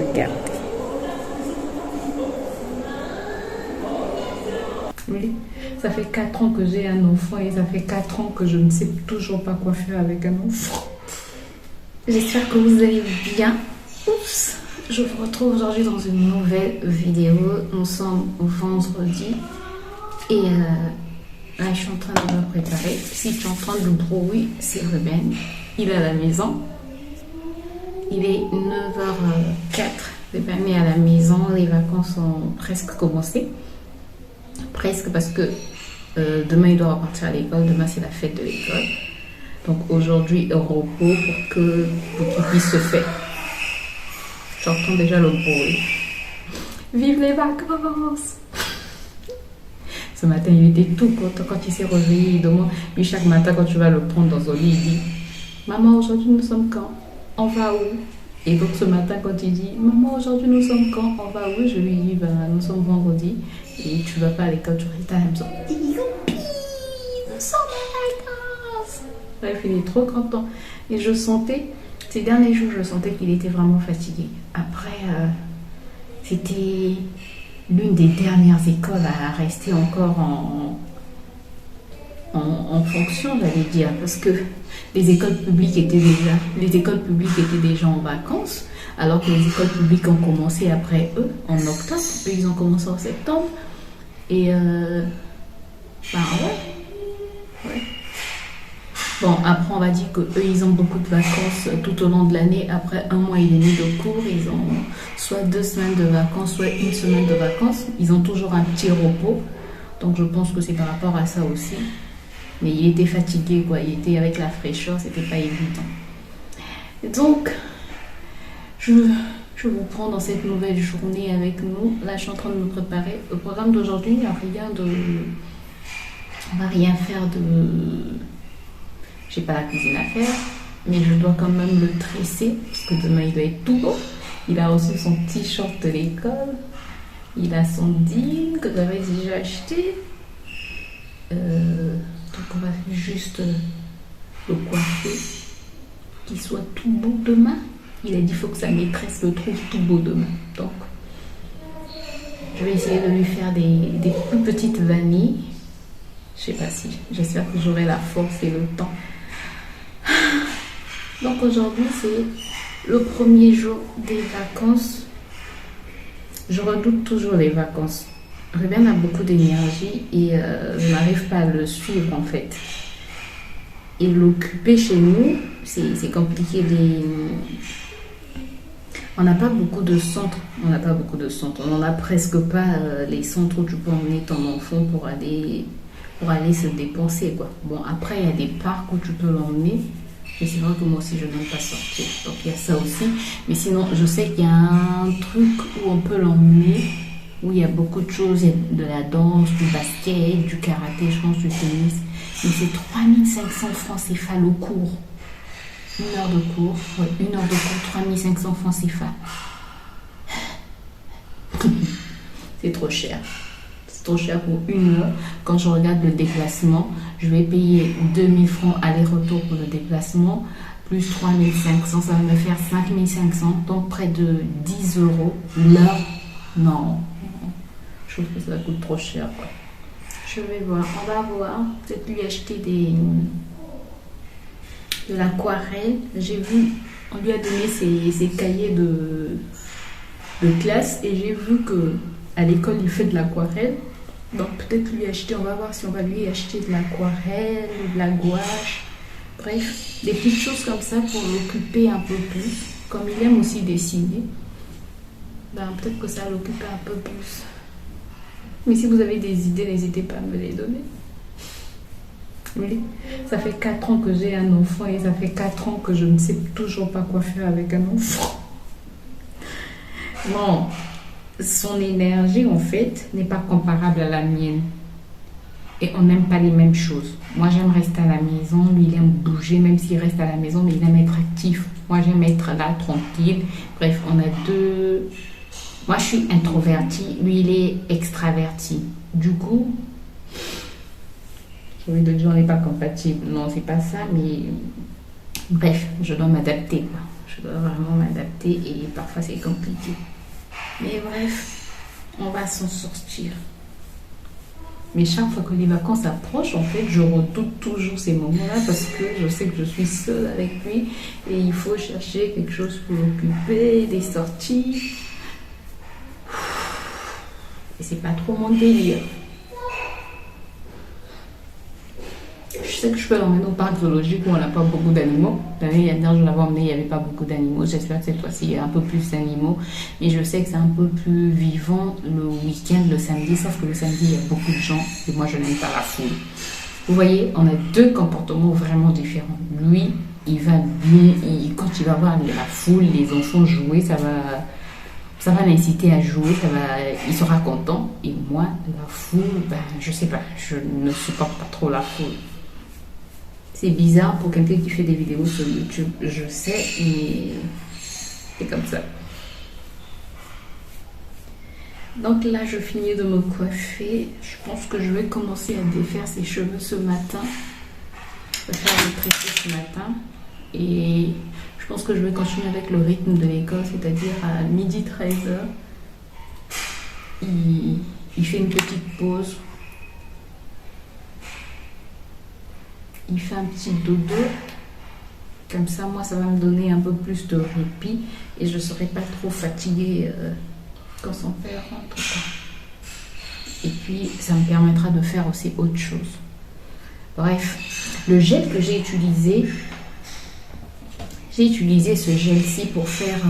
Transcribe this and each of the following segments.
Regardez. Oui, ça fait 4 ans que j'ai un enfant et ça fait 4 ans que je ne sais toujours pas quoi faire avec un enfant. J'espère que vous allez bien. Oups, je vous retrouve aujourd'hui dans une nouvelle vidéo. Nous sommes au vendredi et là je suis en train de me préparer. Si tu entends du bruit, c'est Ruben. Il est à la maison. Il est 9h04. Ruben est à la maison. Les vacances ont presque commencé. Presque parce que demain il doit repartir à l'école. Demain c'est la fête de l'école. Donc aujourd'hui repos pour qu'il puisse se faire. J'entends déjà le bruit. Vive les vacances! Ce matin il était tout content quand il s'est réveillé. Il demande, puis chaque matin quand tu vas le prendre dans son lit, il dit maman aujourd'hui nous sommes quand? On va où? Et donc ce matin quand il dit maman aujourd'hui nous sommes quand? On va où? Je lui dis bah, nous sommes vendredi et tu vas pas à l'école, tu restes à la maison. Youpi! Nous sommes en vacances! Bref, il est trop content. Et je sentais, ces derniers jours, je sentais qu'il était vraiment fatigué. Après, c'était l'une des dernières écoles à rester encore en fonction, j'allais dire, parce que les écoles publiques étaient déjà en vacances, alors que les écoles publiques ont commencé après eux en octobre, eux ils ont commencé en septembre, et bah ouais. Bon, après on va dire que eux ils ont beaucoup de vacances tout au long de l'année. Après un mois et demi de cours, ils ont soit 2 semaines de vacances, soit 1 semaine de vacances. Ils ont toujours un petit repos, donc je pense que c'est par rapport à ça aussi. Mais il était fatigué, quoi. Il était avec la fraîcheur, c'était pas évident. Et donc, je vous prends dans cette nouvelle journée avec nous. Là, je suis en train de me préparer. Au programme d'aujourd'hui, il n'y a rien de... On va rien faire de... J'ai pas la cuisine à faire, mais je dois quand même le tresser, parce que demain, il doit être tout beau. Il a reçu son t-shirt de l'école. Il a son jean que j'avais déjà acheté. Donc on va juste le coiffer, qu'il soit tout beau demain. Il a dit qu'il faut que sa maîtresse le trouve tout beau demain. Donc je vais essayer de lui faire des plus petites vanilles. Je sais pas si, j'espère que j'aurai la force et le temps. Donc aujourd'hui c'est le premier jour des vacances. Je redoute toujours les vacances. Ruben a beaucoup d'énergie et je n'arrive pas à le suivre en fait. Et l'occuper chez nous, c'est compliqué. On n'a pas beaucoup de centres. On n'en a presque pas les centres où tu peux emmener ton enfant pour aller se dépenser, quoi. Bon, après, il y a des parcs où tu peux l'emmener. Mais c'est vrai que moi aussi, je n'aime pas sortir. Donc, il y a ça aussi. Mais sinon, je sais qu'il y a un truc où on peut l'emmener, où il y a beaucoup de choses. Il y a de la danse, du basket, du karaté, je pense, du tennis. Mais c'est 3500 francs CFA le cours. 1 heure de cours. Ouais, 1 heure de cours, 3500 francs CFA. C'est trop cher. C'est trop cher pour 1 heure. Quand je regarde le déplacement, je vais payer 2000 francs aller-retour pour le déplacement, plus 3500, ça va me faire 5500, donc près de 10 euros l'heure. Non, je trouve que ça coûte trop cher, quoi. Je vais voir, on va voir, peut-être lui acheter de l'aquarelle. J'ai vu, on lui a donné ses cahiers de classe et j'ai vu que à l'école il fait de l'aquarelle. Donc peut-être lui acheter, on va voir si on va lui acheter de l'aquarelle, de la gouache, bref, des petites choses comme ça pour l'occuper un peu plus. Comme il aime aussi dessiner, ben, peut-être que ça va l'occuper un peu plus. Mais si vous avez des idées, n'hésitez pas à me les donner. Oui, ça fait 4 ans que j'ai un enfant et ça fait 4 ans que je ne sais toujours pas quoi faire avec un enfant. Bon, son énergie en fait n'est pas comparable à la mienne. Et on n'aime pas les mêmes choses. Moi j'aime rester à la maison, lui il aime bouger, même s'il reste à la maison, mais il aime être actif. Moi j'aime être là, tranquille. Bref, on a deux... Moi je suis introvertie, lui il est extraverti. Du coup, j'ai envie de dire on n'est pas compatible. Non, c'est pas ça, mais bref, je dois m'adapter, quoi. Je dois vraiment m'adapter et parfois c'est compliqué. Mais bref, on va s'en sortir. Mais chaque fois que les vacances approchent, en fait, je redoute toujours ces moments-là parce que je sais que je suis seule avec lui et il faut chercher quelque chose pour l'occuper, des sorties. Et c'est pas trop mon délire. Je sais que je peux l'emmener au parc zoologique où on n'a pas beaucoup d'animaux. L'année dernière, je l'avais emmené, il n'y avait pas beaucoup d'animaux. J'espère que cette fois-ci, il y a un peu plus d'animaux. Mais je sais que c'est un peu plus vivant le week-end, le samedi. Sauf que le samedi, il y a beaucoup de gens et moi, je n'aime pas la foule. Vous voyez, on a deux comportements vraiment différents. Lui, il va bien, quand il va voir la foule, les enfants jouer, ça va l'inciter à jouer, il sera content. Et moi, la foule, je sais pas, je ne supporte pas trop la foule. C'est bizarre pour quelqu'un qui fait des vidéos sur YouTube, je sais, mais c'est comme ça. Donc là, je finis de me coiffer. Je pense que je vais commencer à défaire ses cheveux ce matin. Je vais faire le tresser ce matin. Et je pense que je vais continuer avec le rythme de l'école, c'est-à-dire à midi 13h. Il fait une petite pause. Il fait un petit dodo. Comme ça, moi, ça va me donner un peu plus de répit. Et je ne serai pas trop fatiguée quand son père rentre. Et puis, ça me permettra de faire aussi autre chose. Bref, le gel que j'ai utilisé ce gel-ci pour faire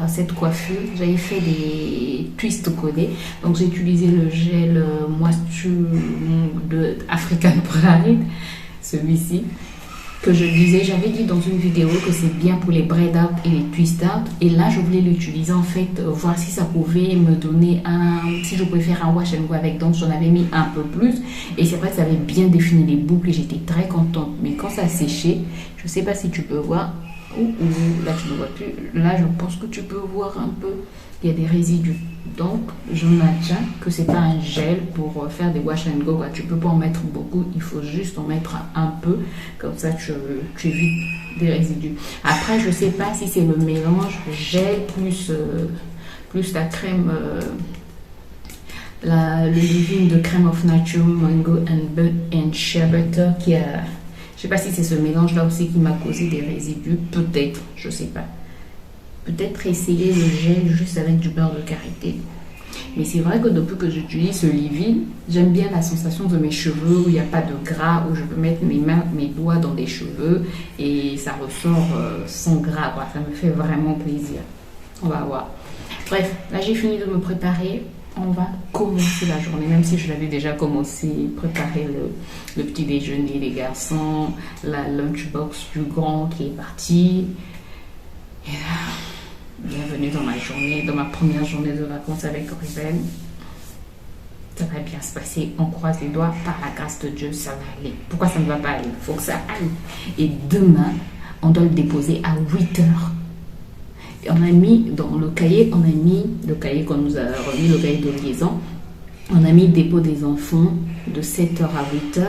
cette coiffure. J'avais fait des twists collés. Donc, j'ai utilisé le gel moisture de African Pride. Celui-ci, que je disais, j'avais dit dans une vidéo que c'est bien pour les braid out et les twist out. Et là, je voulais l'utiliser en fait, voir si ça pouvait me donner si je pouvais faire un wash and go avec. Donc, j'en avais mis un peu plus. Et c'est vrai que ça avait bien défini les boucles et j'étais très contente. Mais quand ça a séché, je ne sais pas si tu peux voir. Là, tu ne vois plus. Là, je pense que tu peux voir un peu. Il y a des résidus. Donc, je maintiens que c'est pas un gel pour faire des wash and go. Tu peux pas en mettre beaucoup. Il faut juste en mettre un peu. Comme ça, tu évites des résidus. Après, je sais pas si c'est le mélange gel plus la crème, le leave-in de crème of nature, mango and shea butter qui a... Je sais pas si c'est ce mélange-là aussi qui m'a causé des résidus. Peut-être, je sais pas. Peut-être essayer le gel juste avec du beurre de karité. Mais c'est vrai que depuis que j'utilise ce leave-in, j'aime bien la sensation de mes cheveux où il n'y a pas de gras, où je peux mettre mes doigts dans les cheveux et ça ressort sans gras. Quoi. Ça me fait vraiment plaisir. On va voir. Bref, là j'ai fini de me préparer. On va commencer la journée, même si je l'avais déjà commencé, préparer le petit déjeuner des garçons, la lunchbox du grand qui est parti. Et là, bienvenue dans ma journée, dans ma première journée de vacances avec Ruben. Ça va bien se passer, on croise les doigts, par la grâce de Dieu, ça va aller. Pourquoi ça ne va pas aller? Il faut que ça aille. Et demain, on doit le déposer à 8h. Et on a mis dans le cahier, le cahier qu'on nous a remis, le cahier de liaison, on a mis dépôt des enfants de 7h à 8h,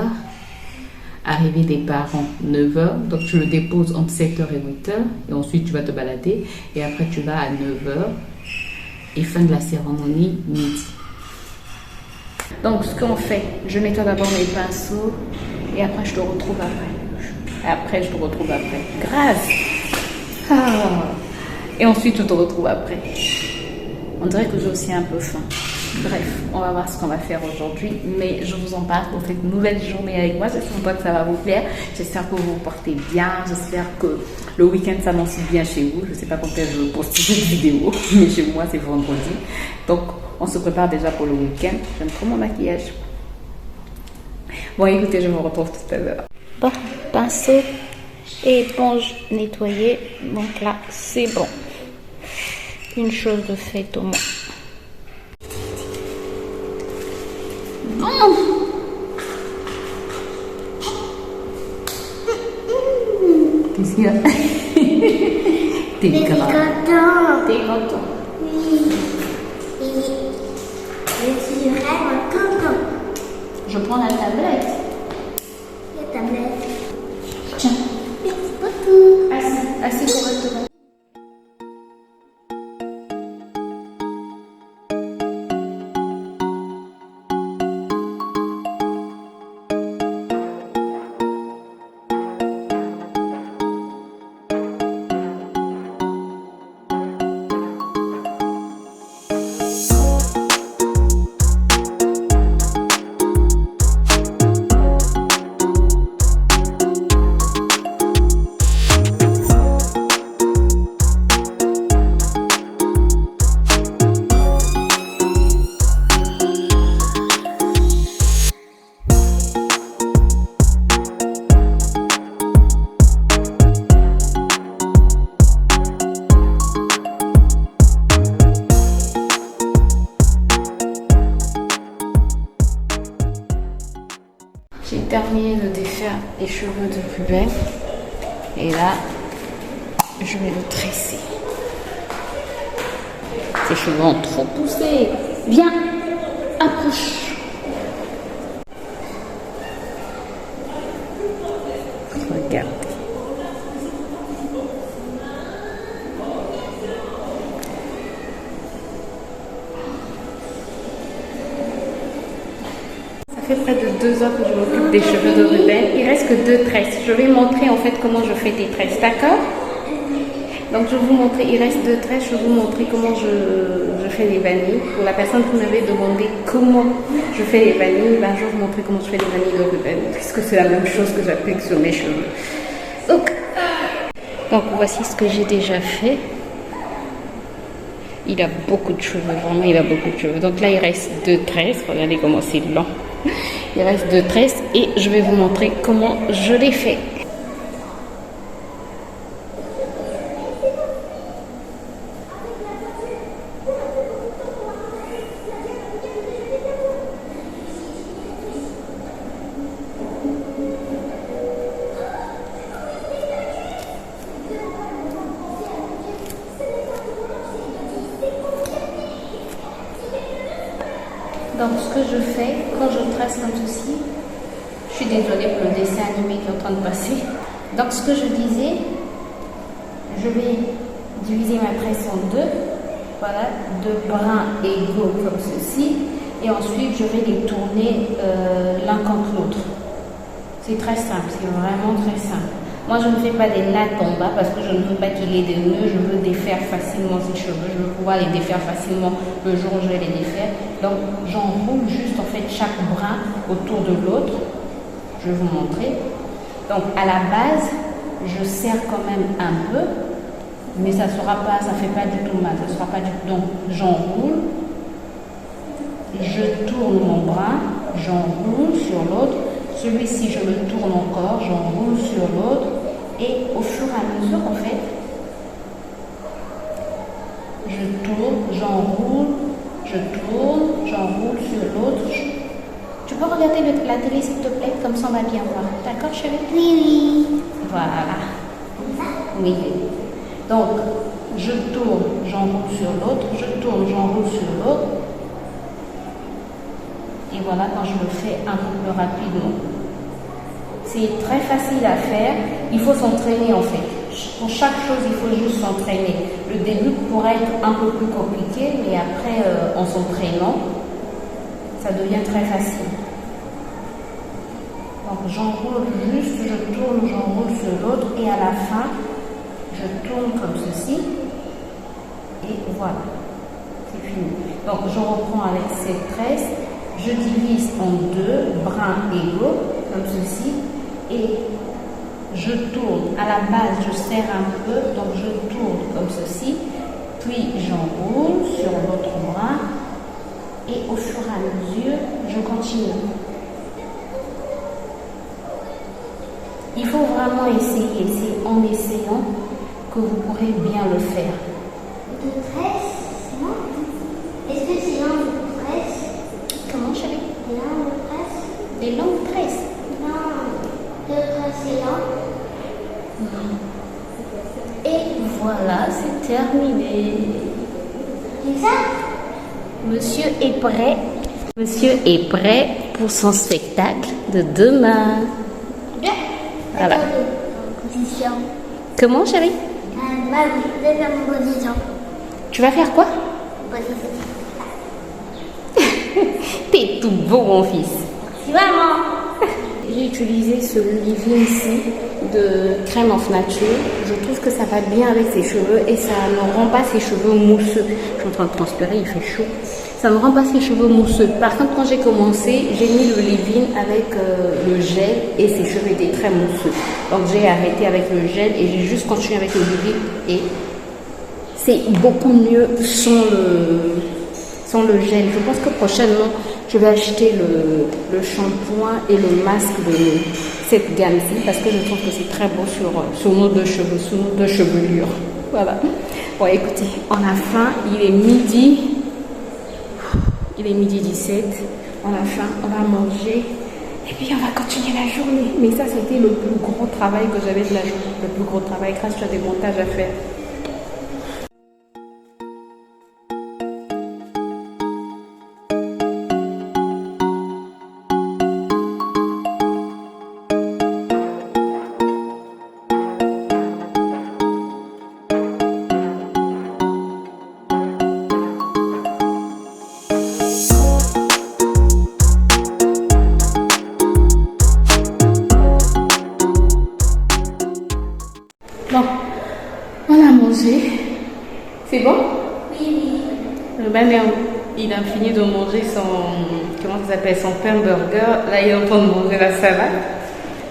arrivée des parents 9h, donc tu le déposes entre 7h et 8h, et ensuite tu vas te balader, et après tu vas à 9h, et fin de la cérémonie, midi. Donc ce qu'on fait, je nettoie d'abord mes pinceaux, et après je te retrouve après. Grâce. Et ensuite, je te retrouve après. On dirait que j'ai aussi un peu faim. Bref, on va voir ce qu'on va faire aujourd'hui. Mais je vous en parle pour cette nouvelle journée avec moi. J'espère que ça va vous plaire. J'espère que vous vous portez bien. J'espère que le week-end s'annonce bien chez vous. Je ne sais pas quand je vais poster cette vidéo. Mais chez moi, c'est vendredi. Donc, on se prépare déjà pour le week-end. J'aime trop mon maquillage. Bon, écoutez, je me retrouve tout à l'heure. Bon, pinceau et éponge nettoyée. Donc là, c'est bon. Une chose de faite au moins. Bon. Qu'est-ce qu'il y a? T'es content. T'es content. Oui. Je suis vraiment content. Je prends la tablette. La tablette. Tiens. Merci beaucoup. Assez correctement. les cheveux de Ruben. Et là, je vais le tresser. Ses cheveux ont trop poussé. Viens, approche. Regarde. Ça fait près de 2 ans que je m'occupe des cheveux de Ruben. Il reste que 2 tresses. Je vais montrer en fait comment je fais des tresses, d'accord? Donc je vais vous montrer, il reste 2 tresses, je vais vous montrer comment je fais les vanilles. Pour la personne qui m'avait demandé comment je fais les vanilles, ben, je vais vous montrer comment je fais les vanilles de Ruben, puisque c'est la même chose que j'applique sur mes cheveux. Donc voici ce que j'ai déjà fait. Il a beaucoup de cheveux, vraiment il a beaucoup de cheveux. Donc là il reste 2 tresses, regardez comment c'est lent. Il reste 2 tresses et je vais vous montrer comment je les fais. Donc ce que je fais quand je tresse comme ceci, je suis désolée pour le dessin animé qui est en train de passer. Donc ce que je disais, je vais diviser ma tresse en 2, voilà, 2 brins égaux comme ceci, et ensuite je vais les tourner l'un contre l'autre. C'est très simple, c'est vraiment très simple. Moi je ne fais pas des nattes en bas parce que je ne veux pas qu'il ait des nœuds, je veux défaire facilement ses cheveux, je veux pouvoir les défaire facilement le jour où je vais les défaire. Donc j'enroule juste en fait chaque brin autour de l'autre. Je vais vous montrer. Donc à la base, je serre quand même un peu, mais ça sera pas, ça fait pas du tout mal, ça sera pas du tout. Donc j'enroule, je tourne mon brin, j'enroule sur l'autre. Celui-ci, je le tourne encore, j'enroule sur l'autre et au fur et à mesure, en fait, je tourne, j'enroule, je tourne, j'enroule sur l'autre. Tu peux regarder la télé, s'il te plaît, comme ça on va bien voir. D'accord, chérie? Oui, oui. Voilà. Oui. Donc, je tourne, j'enroule sur l'autre, je tourne, j'enroule sur l'autre. Et voilà quand je le fais un peu plus rapidement. C'est très facile à faire. Il faut s'entraîner en fait. Pour chaque chose, il faut juste s'entraîner. Le début pourrait être un peu plus compliqué, mais après, en s'entraînant, ça devient très facile. Donc j'enroule juste, je tourne, j'enroule sur l'autre et à la fin, je tourne comme ceci. Et voilà, c'est fini. Donc je reprends avec cette tresse. Je divise en 2 brins égaux, comme ceci, et je tourne. À la base, je serre un peu, donc je tourne comme ceci, puis j'enroule sur l'autre brin, et au fur et à mesure, je continue. Il faut vraiment essayer, c'est en essayant que vous pourrez bien le faire. De tresse, non? Est-ce que c'est long de tresse? Comment, chérie? Long de tresse? Des longues tresses? Non, de tresse c'est long. Et voilà, c'est terminé. C'est ça? Monsieur est prêt. Monsieur est prêt pour son spectacle de demain. Bien. Voilà. Position. Comment, chérie? Bah oui, je vais faire mon position. Tu vas faire quoi? Position. T'es tout beau, mon fils. C'est vraiment. J'ai utilisé ce leave-in ici de crème of nature. Je trouve que ça va bien avec ses cheveux et ça ne rend pas ses cheveux mousseux. Je suis en train de transpirer, il fait chaud. Ça ne rend pas ses cheveux mousseux. Par contre, quand j'ai commencé, j'ai mis le leave-in avec le gel et ses cheveux étaient très mousseux. Donc j'ai arrêté avec le gel et j'ai juste continué avec le leave-in et c'est beaucoup mieux sans le gel. Je pense que prochainement, je vais acheter le shampoing et le masque de cette gamme-ci parce que je trouve que c'est très beau sur nos deux cheveux, sur nos deux chevelures. Voilà. Bon, écoutez, on a faim. Il est midi 17. On a faim. On va manger. Et puis on va continuer la journée. Mais ça, c'était le plus gros travail que j'avais de la journée. Le plus gros travail, grâce à des montages à faire. Bon, on a mangé. C'est bon? Oui. Le banner, il a fini de manger son, comment ça s'appelle, son pain burger. Là, il est en train de manger la salade.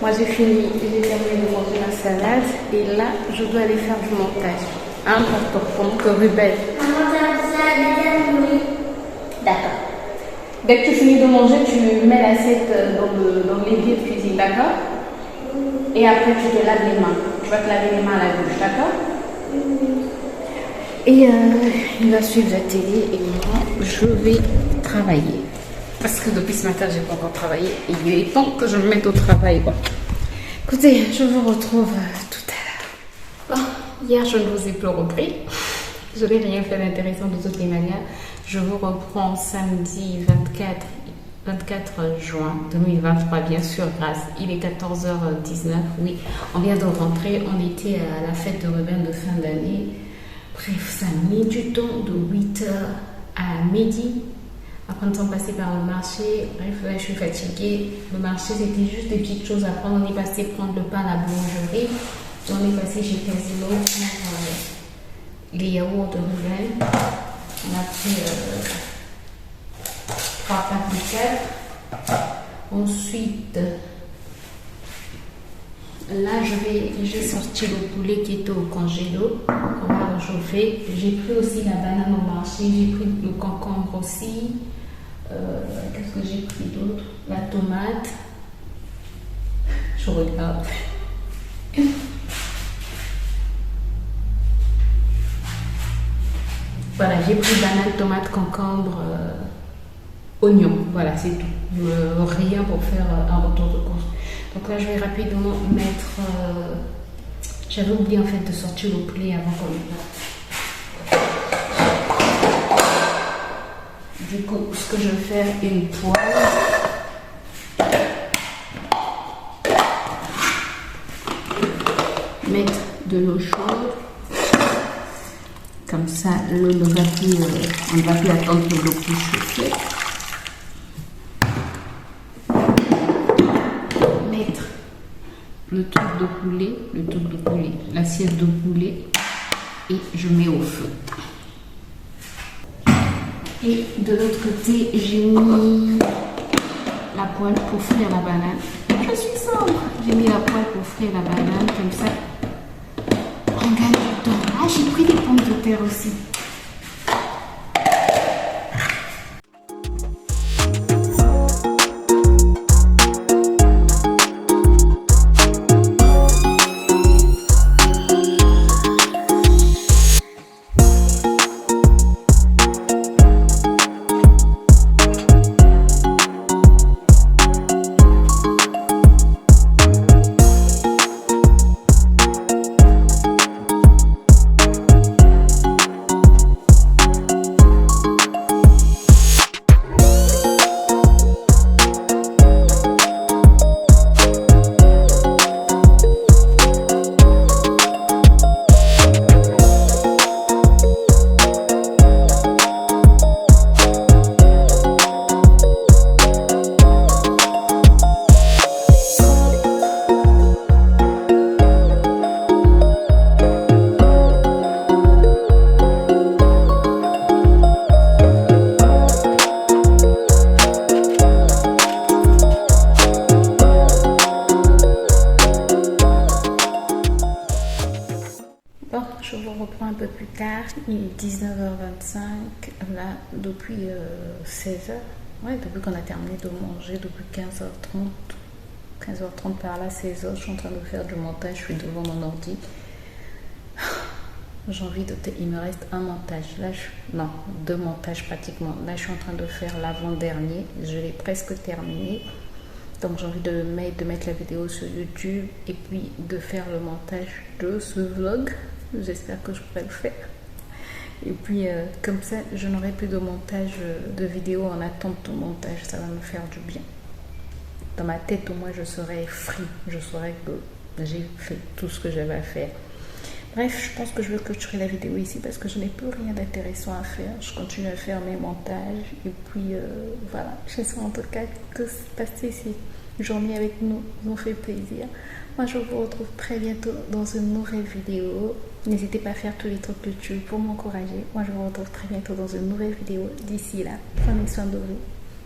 Moi, j'ai terminé de manger la salade. Et là, je dois aller faire du montage. Important que Ruben. Maman, ça déjà nourri. D'accord. Dès que tu finis de manger, tu mets l'assiette dans l'évier de cuisine, d'accord? Et après, tu te laves les mains. Tu vas te laver les mains à la douche, d'accord? Et il va suivre la télé et moi, je vais travailler. Parce que depuis ce matin, je n'ai pas encore travaillé. Et il est temps que je me mette au travail, quoi. Écoutez, je vous retrouve tout à l'heure. Bon, hier, je ne vous ai plus repris. Je n'ai rien fait d'intéressant de toutes les manières. Je vous reprends samedi 24 juin 2023, bien sûr, grâce. Il est 14h19, oui. On vient de rentrer, on était à la fête de Ruben de fin d'année. Bref, ça a mis du temps, de 8h à midi. Après, nous sommes passés par le marché. Bref, là, je suis fatiguée. Le marché, c'était juste des petites choses à prendre. On est passé prendre le pain à la boulangerie. On est passé chez Casino pour les yaourts de Ruben. On a pris 3 packs de 4. Ensuite, là, j'ai sorti le poulet qui était au congélo. On va réchauffer. J'ai pris aussi la banane au marché. J'ai pris le concombre aussi. Qu'est-ce que j'ai pris d'autre? La tomate. Je regarde. Voilà, j'ai pris banane, tomate, concombre, oignon. Voilà, c'est tout. Rien pour faire un retour de course. Donc là, je vais rapidement mettre... J'avais oublié en fait de sortir le poulet avant qu'on le parte. Du coup, ce que je vais faire, une poêle. Mettre de l'eau chaude. Comme ça, l'eau ne va plus, on ne va plus attendre que l'eau puisse chauffer. Mettre le truc de poulet, l'assiette de poulet, et je mets au feu. Et de l'autre côté, j'ai mis la poêle pour frire la banane. Je suis sobre. J'ai mis la poêle pour frire la banane, comme ça. On gagne du temps. Ah, j'ai pris des pommes de terre aussi. Je vous reprends un peu plus tard, il est 19h25, là depuis 16h, ouais, depuis qu'on a terminé de manger, depuis 15h30 par là, 16h, je suis en train de faire du montage, je suis devant mon ordi. J'ai envie de... Il me reste un montage, là, non, 2 montages pratiquement. Là, je suis en train de faire l'avant-dernier, je l'ai presque terminé. Donc j'ai envie de mettre la vidéo sur YouTube et puis de faire le montage de ce vlog. J'espère que je pourrai le faire. Et puis comme ça, je n'aurai plus de montage de vidéo en attente de montage. Ça va me faire du bien. Dans ma tête, au moins, je serai free. Je saurai que j'ai fait tout ce que j'avais à faire. Bref, je pense que je vais clôturer la vidéo ici parce que je n'ai plus rien d'intéressant à faire. Je continue à faire mes montages. Et puis, voilà. J'espère en tout cas que passer ces journées avec nous fait plaisir. Moi, je vous retrouve très bientôt dans une nouvelle vidéo. N'hésitez pas à faire tous les trucs YouTube pour m'encourager. Moi, je vous retrouve très bientôt dans une nouvelle vidéo. D'ici là, prenez soin de vous.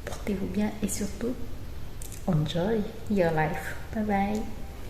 Portez-vous bien et surtout, enjoy your life. Bye bye.